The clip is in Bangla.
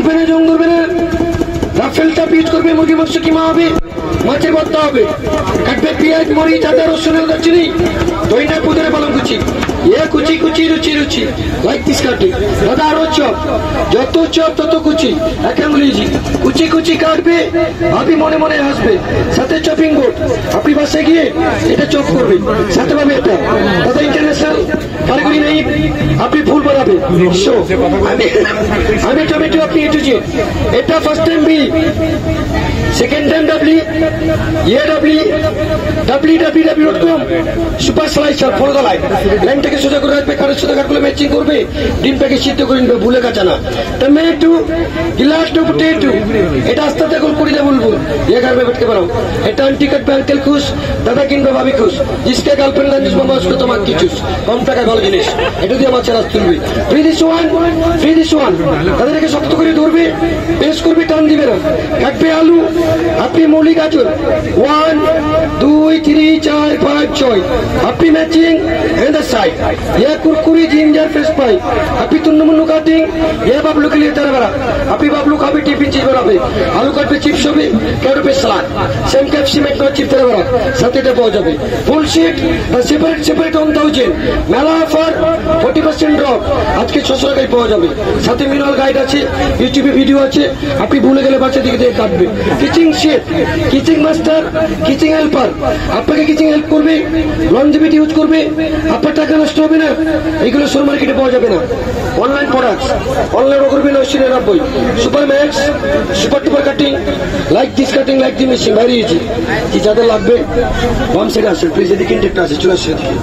উঠবে না, জং ধরবে না। রাফেলটা পিচ করবে, মুরগি মাংস কিমা হবে, মাছের ভর্তা হবে, কাটবে পেঁয়াজ, মরিচ, আদা, রসুন, দারচিনি, দইনা পুদরে পালং কুচি, কুচি কুচি রুচি রুচি, লাইক দিস কাটি। দাদা আরো চপ, যত চপ তত কুচি, এক আঙুলিজি কুচি কুচি কাটবে, আপনি মনে মনে হাসবে। সাথে চপিং বোর্ড, আপনি বাসে গিয়ে এটা চপ করবে, সাথে পাবে এটা। দাদা ইন্টারন্যাশনাল কারিগরি নেই, আপনি ফুল বানাবে। আমি টমেটো, আপনি এটু যে এটা first time B, second time W, www.com super slicer ফলগলায় লাইনটাকে সোজা করে রাখবে, কারের সাথে কাঠগুলো ম্যাচিং করবে, ডিমটাকে সিদ্ধ করে নিবে, ভুলে কাঁচা না। টমেটো, গিলাস টু পটেটো, এটা আস্তে আস্তে গোল করে দেবো, বলবো ये घर में बैठ के बनाओ। এটা আন্টি কাটবে, আঙ্কেল খুশ, দাদা কিনবে, ভাবি খুশ, জিসকে গার্লফ্রেন্ড রাঞ্জিস মামা उसको তোমার কি চুস, কম টাকায় ভালো জিনিস, এটা দিয়ে আমার চালাস তুলবে। ফ্রি দিস ওয়ান, তাদেরকে শক্ত করে ধরবে, পেস্ট করবে, টান দিবে না। কাটবে আলু, আপনি মৌলি, গাজর, 1 2 3 4 5 6, আপনি ম্যাচিং एंड द साइड, ये कुरकुरी जिंजर फ्रेश पाई, আপনি তুন্নমুন্নু কাটিং, ये बाबलू के लिए तरह बड़ा, আপনি বাবলু খাবে টিফিন চিজ বানাবে, আলু কাটবে, চিপস হবে, ক্যারোট पे सलाद, सेम कैप्सी में तो चिप तरह बड़ा, साथ ही पाওয়া যাবে। ফুল শিট বা সেপারেট 1000, মেলা অফার 40% ড্রপ, আজকে 600 টাকায় পাওয়া যাবে। সাথে মিনারেল গাইড আছে, ইউটিউবে ভিডিও আছে, আপনি ভুলে গেলে বাচ্চা দিকে দিয়ে কাটবে। কিচিং শেফ, কিচিং মাস্টার, কিচিং হেল্পার, আপনাকে কিচিং হেল্প করবে, লঞ্জিভিটি ইউজ করবে, আপনার টাকা নষ্ট হবে না। এগুলো সুপার মার্কেটে পাওয়া যাবে না। অনলাইন প্রোডাক্টস, অনলাইন করবে 990, super max, super টুপার cutting, like this cutting, like the machine, বাইরে কি যাদের লাগবে বাম সাইডে আসে, প্লিজ এদিকে ইনটেকটা আছে, চলে আসছে এদিকে।